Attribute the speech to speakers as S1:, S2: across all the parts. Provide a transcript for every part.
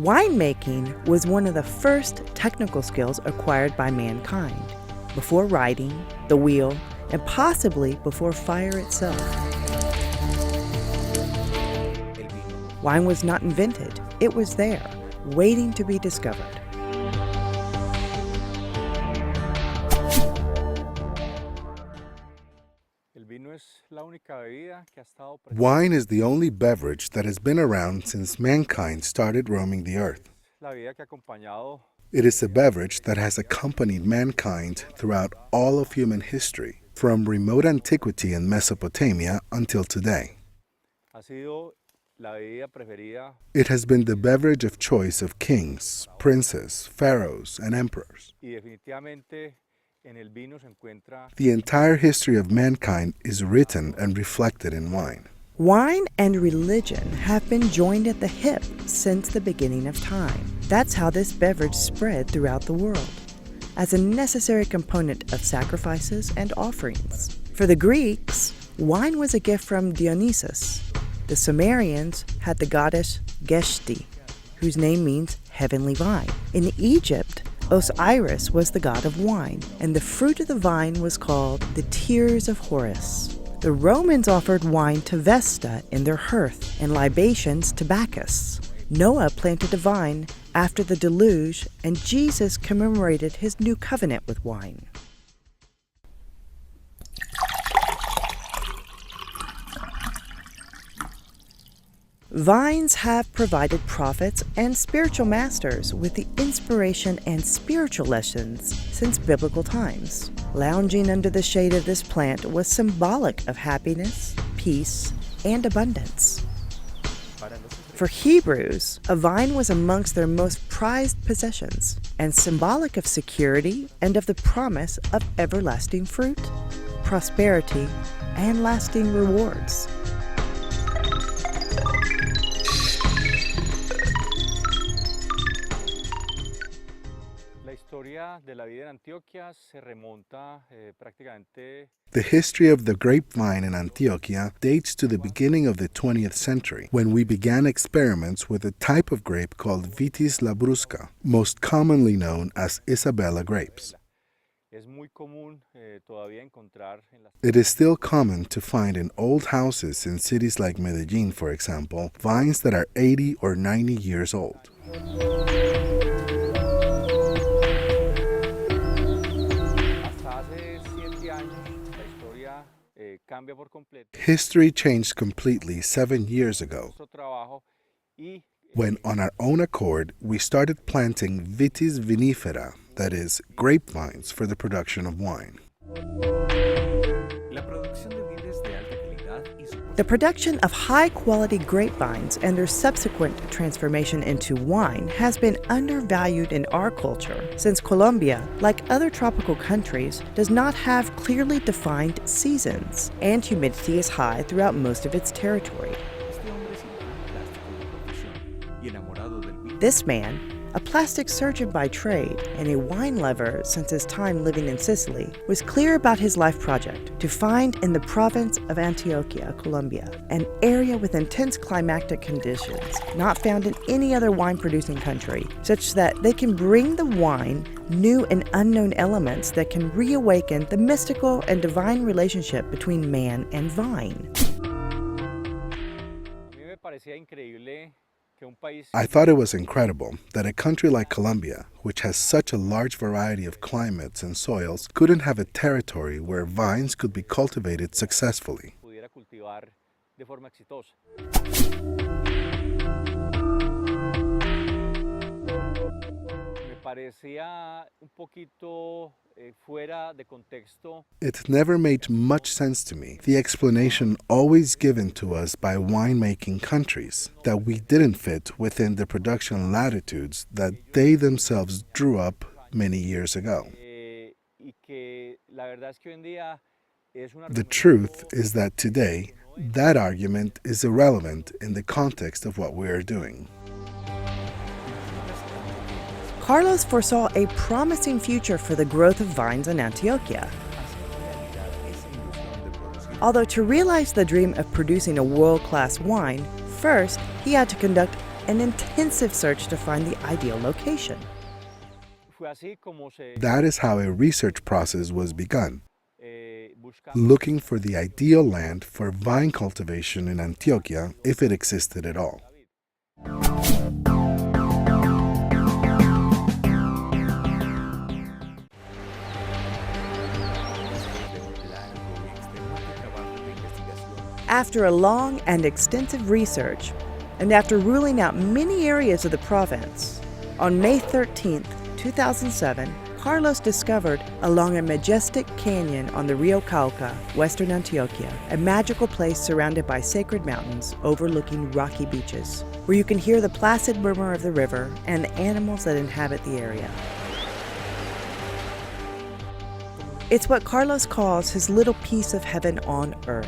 S1: Winemaking was one of the first technical skills acquired by mankind, before writing, the wheel, and possibly before fire itself. Wine was not invented, it was there, waiting to be discovered.
S2: Wine is the only beverage that has been around since mankind started roaming the earth. It is a beverage that has accompanied mankind throughout all of human history, from remote antiquity in Mesopotamia until today. It has been the beverage of choice of kings, princes, pharaohs, and emperors. The entire history of mankind is written and reflected in wine.
S1: Wine and religion have been joined at the hip since the beginning of time. That's how this beverage spread throughout the world, as a necessary component of sacrifices and offerings. For the Greeks, wine was a gift from Dionysus. The Sumerians had the goddess Geshti, whose name means heavenly vine. In Egypt, Osiris was the god of wine, and the fruit of the vine was called the tears of Horus. The Romans offered wine to Vesta in their hearth and libations to Bacchus. Noah planted a vine after the deluge, and Jesus commemorated his new covenant with wine. Vines have provided prophets and spiritual masters with the inspiration and spiritual lessons since biblical times. Lounging under the shade of this plant was symbolic of happiness, peace, and abundance. For Hebrews, a vine was amongst their most prized possessions and symbolic of security and of the promise of everlasting fruit, prosperity, and lasting rewards.
S2: The history of the grapevine in Antioquia dates to the beginning of the 20th century, when we began experiments with a type of grape called Vitis labrusca, most commonly known as Isabella grapes. It is still common to find in old houses in cities like Medellin, for example, vines that are 80 or 90 years old. History changed completely 7 years ago, when on our own accord we started planting vitis vinifera, that is, grapevines for the production of wine.
S1: The production of high-quality grapevines and their subsequent transformation into wine has been undervalued in our culture, since Colombia, like other tropical countries, does not have clearly defined seasons, and humidity is high throughout most of its territory. This man, a plastic surgeon by trade and a wine lover since his time living in Sicily, was clear about his life project: to find in the province of Antioquia, Colombia, an area with intense climatic conditions not found in any other wine-producing country, such that they can bring the wine new and unknown elements that can reawaken the mystical and divine relationship between man and vine.
S2: I thought it was incredible that a country like Colombia, which has such a large variety of climates and soils, couldn't have a territory where vines could be cultivated successfully. It never made much sense to me, the explanation always given to us by winemaking countries, that we didn't fit within the production latitudes that they themselves drew up many years ago. The truth is that today, that argument is irrelevant in the context of what we are doing.
S1: Carlos foresaw a promising future for the growth of vines in Antioquia. Although to realize the dream of producing a world-class wine, first he had to conduct an intensive search to find the ideal location.
S2: That is how a research process was begun, looking for the ideal land for vine cultivation in Antioquia, if it existed at all.
S1: After a long and extensive research, and after ruling out many areas of the province, on May 13, 2007, Carlos discovered along a majestic canyon on the Rio Cauca, western Antioquia, a magical place surrounded by sacred mountains overlooking rocky beaches, where you can hear the placid murmur of the river and the animals that inhabit the area. It's what Carlos calls his little piece of heaven on earth.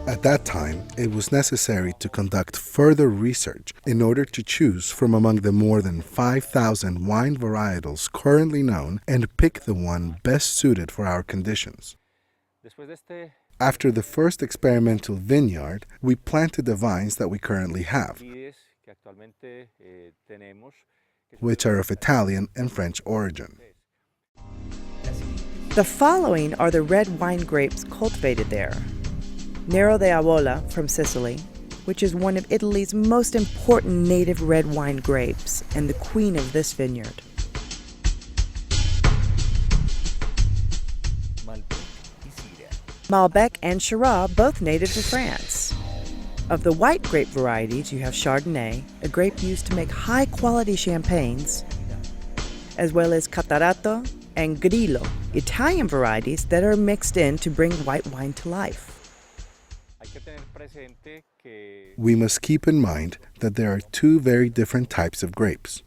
S2: At that time, it was necessary to conduct further research in order to choose from among the more than 5,000 wine varietals currently known and pick the one best suited for our conditions. After the first experimental vineyard, we planted the vines that we currently have, which are of Italian and French origin.
S1: The following are the red wine grapes cultivated there. Nero de Avola from Sicily, which is one of Italy's most important native red wine grapes and the queen of this vineyard. Malbec and Syrah, both native to France. Of the white grape varieties, you have Chardonnay, a grape used to make high-quality champagnes, as well as Catarratto and Grillo, Italian varieties that are mixed in to bring white wine to life.
S2: We must keep in mind that there are two very different types of grapes.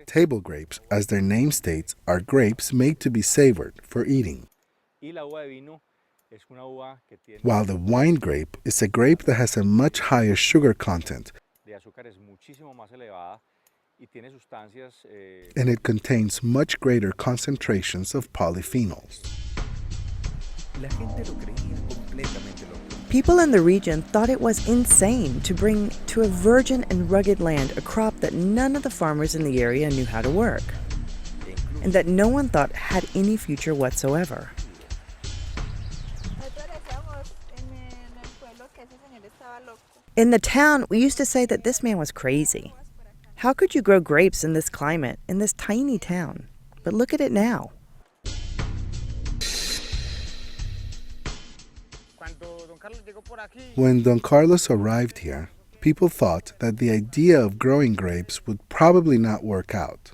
S2: Table grapes, as their name states, are grapes made to be savored for eating, while the wine grape is a grape that has a much higher sugar content, and it contains much greater concentrations of polyphenols.
S1: People in the region thought it was insane to bring to a virgin and rugged land a crop that none of the farmers in the area knew how to work, and that no one thought had any future whatsoever. In the town, we used to say that this man was crazy. How could you grow grapes in this climate, in this tiny town? But look at it now.
S2: When Don Carlos arrived here, people thought that the idea of growing grapes would probably not work out.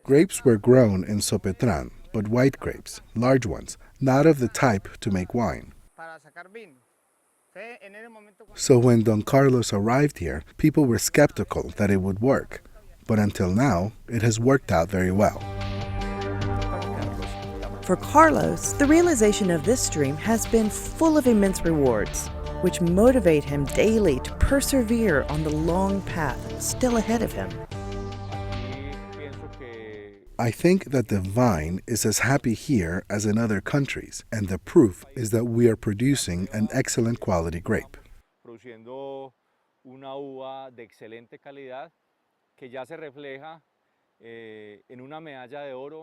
S2: Grapes were grown in Sopetran, but white grapes, large ones, not of the type to make wine. So when Don Carlos arrived here, people were skeptical that it would work, but until now, it has worked out very well.
S1: For Carlos, the realization of this dream has been full of immense rewards, which motivate him daily to persevere on the long path still ahead of him.
S2: I think that the vine is as happy here as in other countries, and the proof is that we are producing an excellent quality grape.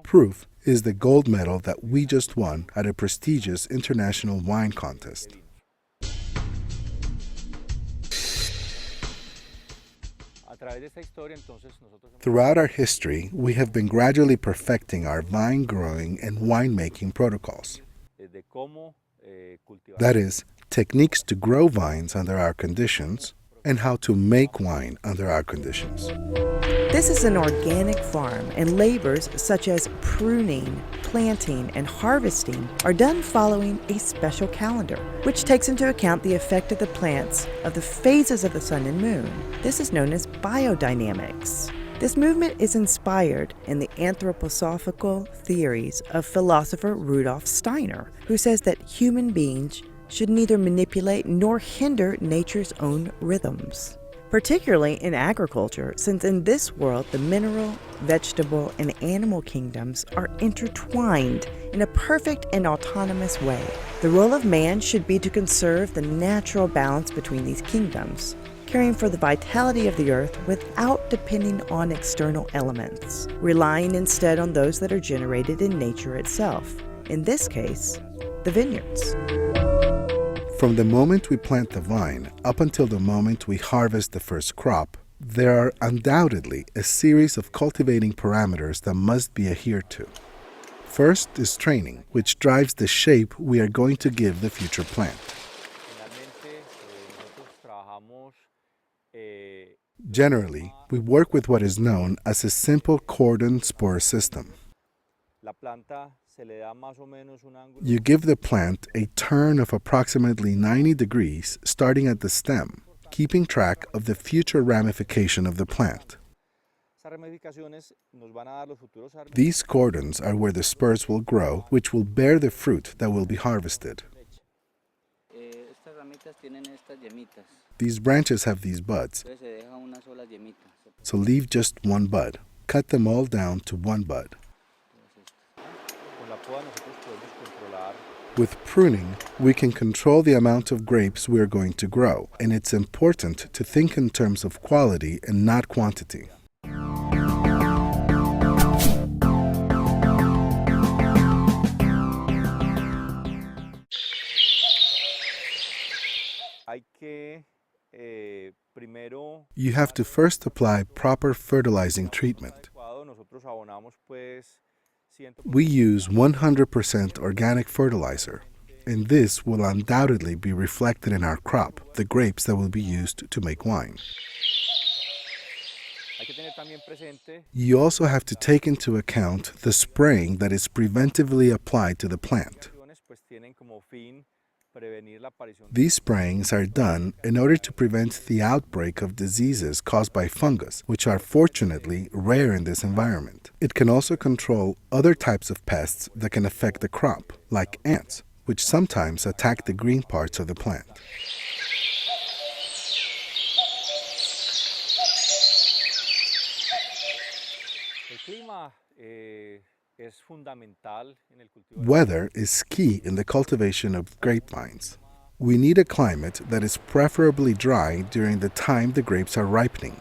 S2: Proof is the gold medal that we just won at a prestigious international wine contest. Throughout our history, we have been gradually perfecting our vine growing and winemaking protocols. That is, techniques to grow vines under our conditions and how to make wine under our conditions.
S1: This is an organic farm, and labors such as pruning, planting, and harvesting are done following a special calendar, which takes into account the effect of the plants of the phases of the sun and moon. This is known as biodynamics. This movement is inspired in the anthroposophical theories of philosopher Rudolf Steiner, who says that human beings should neither manipulate nor hinder nature's own rhythms. particularly in agriculture, since in this world the mineral, vegetable, and animal kingdoms are intertwined in a perfect and autonomous way. The role of man should be to conserve the natural balance between these kingdoms, caring for the vitality of the earth without depending on external elements, relying instead on those that are generated in nature itself, in this case, the vineyards.
S2: From the moment we plant the vine up until the moment we harvest the first crop, there are undoubtedly a series of cultivating parameters that must be adhered to. First is training, which drives the shape we are going to give the future plant. Generally, we work with what is known as a simple cordon spore system. You give the plant a turn of approximately 90 degrees starting at the stem, keeping track of the future ramification of the plant. These cordons are where the spurs will grow, which will bear the fruit that will be harvested. These branches have these buds, so leave just one bud. Cut them all down to one bud. With pruning, we can control the amount of grapes we are going to grow, and it's important to think in terms of quality and not quantity. You have to first apply proper fertilizing treatment. We use 100% organic fertilizer, and this will undoubtedly be reflected in our crop, the grapes that will be used to make wine. You also have to take into account the spraying that is preventively applied to the plant. These sprayings are done in order to prevent the outbreak of diseases caused by fungus, which are fortunately rare in this environment. It can also control other types of pests that can affect the crop, like ants, which sometimes attack the green parts of the plant. Weather is key in the cultivation of grapevines. We need a climate that is preferably dry during the time the grapes are ripening.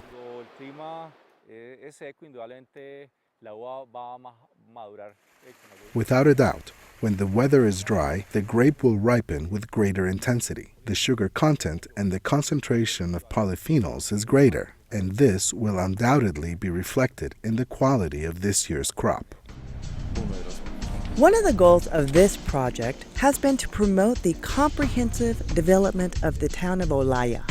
S2: Without a doubt, when the weather is dry, the grape will ripen with greater intensity. The sugar content and the concentration of polyphenols is greater, and this will undoubtedly be reflected in the quality of this year's crop.
S1: One of the goals of this project has been to promote the comprehensive development of the town of Olaya.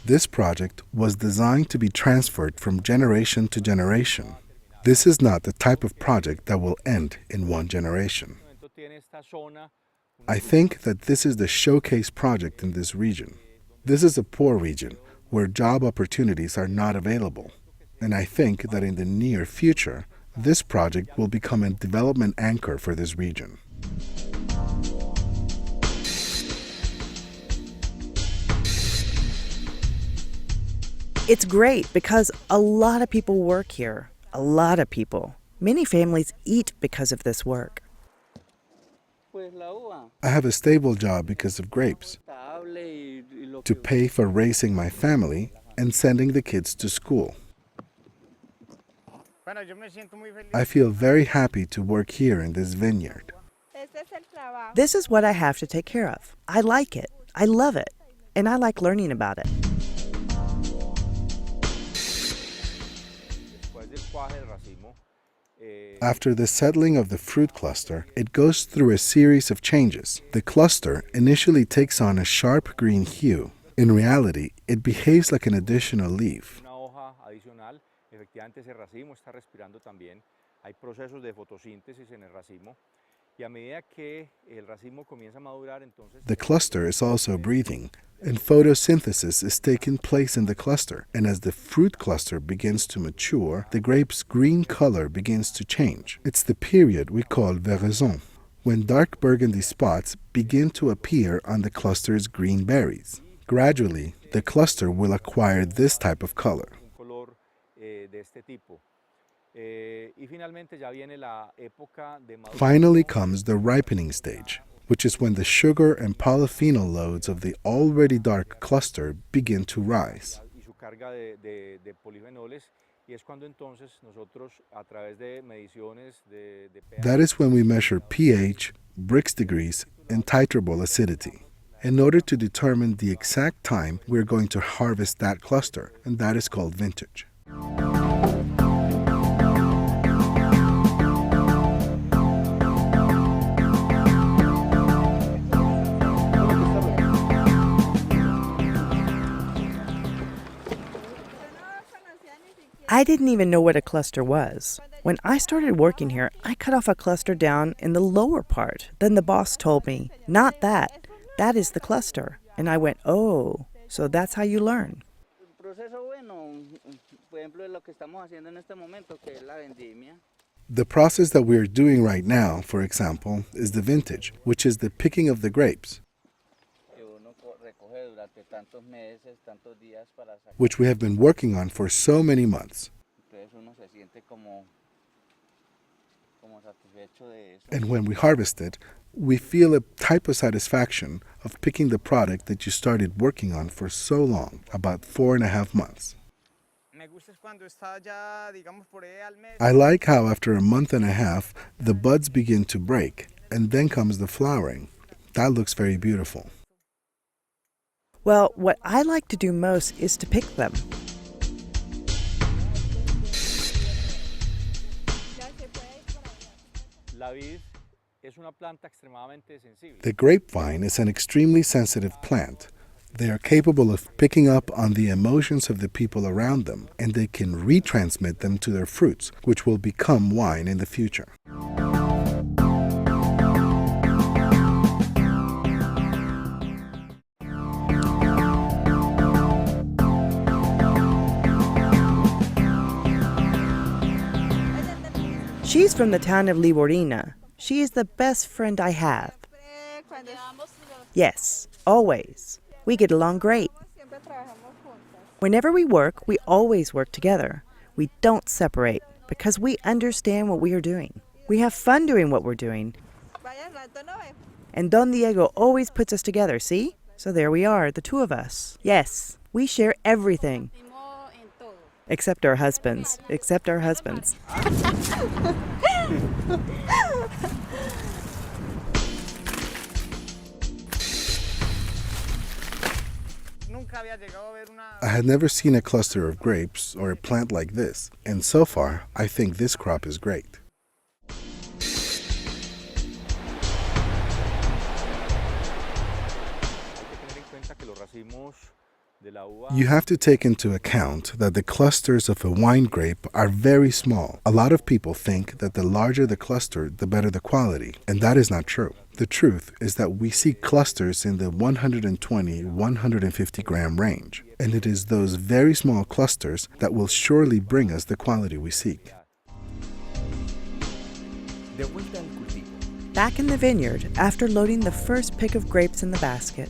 S2: This project was designed to be transferred from generation to generation. This is not the type of project that will end in one generation. I think that this is the showcase project in this region. This is a poor region where job opportunities are not available. And I think that in the near future, this project will become a development anchor for this region.
S1: It's great because a lot of people work here. A lot of people. Many families eat because of this work.
S2: I have a stable job because of grapes, to pay for raising my family and sending the kids to school. I feel very happy to work here in this vineyard.
S1: This is what I have to take care of. I like it. I love it. And I like learning about it.
S2: After the settling of the fruit cluster, it goes through a series of changes. The cluster initially takes on a sharp green hue. In reality, it behaves like an additional leaf. The cluster is also breathing, and photosynthesis is taking place in the cluster. And as the fruit cluster begins to mature, the grape's green color begins to change. It's the period we call veraison. when dark burgundy spots begin to appear on the cluster's green berries. Gradually, the cluster will acquire this type of color. Finally comes the ripening stage, which is when the sugar and polyphenol loads of the already dark cluster begin to rise. That is when we measure pH, Brix degrees, and titrable acidity, in order to determine the exact time we're going to harvest that cluster, and that is called vintage.
S1: I didn't even know what a cluster was. When I started working here, I cut off a cluster down in the lower part. Then the boss told me, "Not that. That is the cluster." And I went, "Oh, so that's how you learn."
S2: The process that we are doing right now, for example, is the vintage, which is the picking of the grapes, which we have been working on for so many months. And when we harvest it, we feel a type of satisfaction of picking the product that you started working on for so long, about 4.5 months. I like how after a month and a half, the buds begin to break, and then comes the flowering. That looks very beautiful.
S1: Well, what I like to do most is to pick them.
S2: The grapevine is an extremely sensitive plant. They are capable of picking up on the emotions of the people around them, and they can retransmit them to their fruits, which will become wine in the future.
S1: She's from the town of Liborina. She is the best friend I have. Yes, always. We get along great. Whenever we work, we always work together. We don't separate because we understand what we are doing. We have fun doing what we're doing. And Don Diego always puts us together, see? So there we are, the two of us. Yes, we share everything. Except our husbands. Except our husbands.
S2: I had never seen a cluster of grapes or a plant like this, and so far, I think this crop is great. You have to take into account that the clusters of a wine grape are very small. A lot of people think that the larger the cluster, the better the quality, and that is not true. The truth is that we see clusters in the 120-150 gram range, and it is those very small clusters that will surely bring us the quality we seek.
S1: Back in the vineyard, after loading the first pick of grapes in the basket,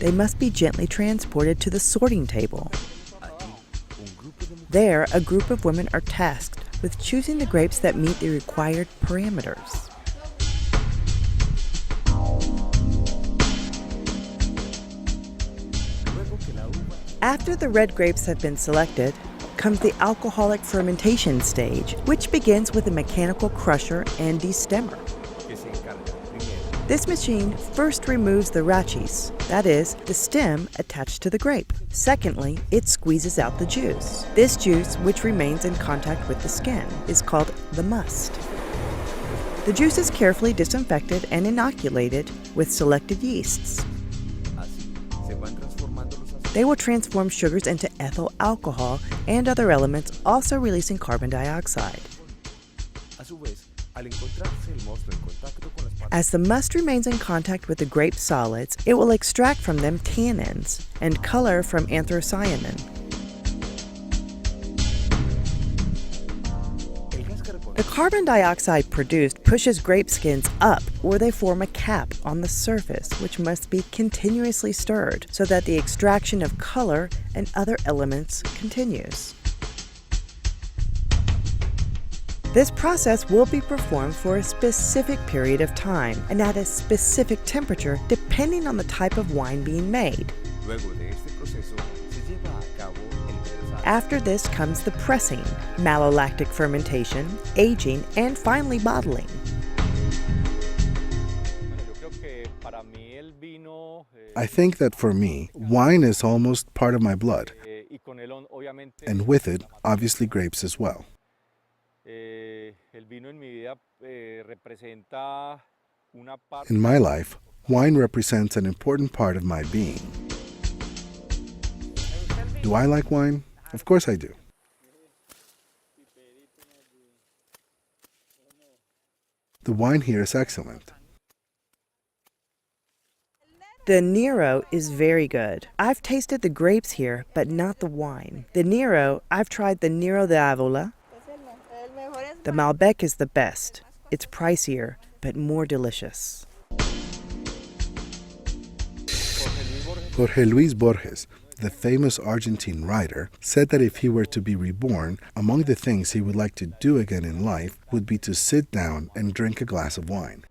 S1: they must be gently transported to the sorting table. There, a group of women are tasked with choosing the grapes that meet the required parameters. After the red grapes have been selected, comes the alcoholic fermentation stage, which begins with a mechanical crusher and destemmer. This machine first removes the rachis, that is, the stem attached to the grape. Secondly, it squeezes out the juice. This juice, which remains in contact with the skin, is called the must. The juice is carefully disinfected and inoculated with selected yeasts. They will transform sugars into ethyl alcohol and other elements, also releasing carbon dioxide. As the must remains in contact with the grape solids, it will extract from them tannins and color from anthocyanin. The carbon dioxide produced pushes grape skins up, or they form a cap on the surface, which must be continuously stirred so that the extraction of color and other elements continues. This process will be performed for a specific period of time and at a specific temperature depending on the type of wine being made. After this comes the pressing, malolactic fermentation, aging, and finally bottling.
S2: I think that for me, wine is almost part of my blood, and with it, obviously grapes as well. In my life, wine represents an important part of my being. Do I like wine? Of course I do. The wine here is excellent.
S1: The Nero is very good. I've tasted the grapes here, but not the wine. The Nero, I've tried the Nero de Avola. The Malbec is the best. It's pricier, but more delicious.
S2: Jorge Luis Borges, the famous Argentine writer, said that if he were to be reborn, among the things he would like to do again in life would be to sit down and drink a glass of wine.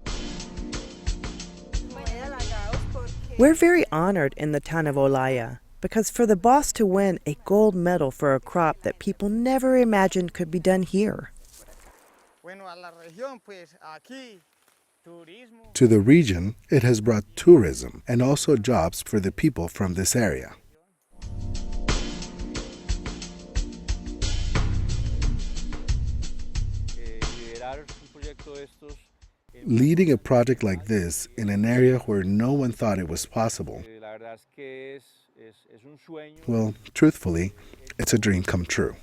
S1: We're very honored in the town of Olaya because for the boss to win a gold medal for a crop that people never imagined could be done here.
S2: To the region, it has brought tourism and also jobs for the people from this area. Leading a project like this in an area where no one thought it was possible, well, truthfully, it's a dream come true.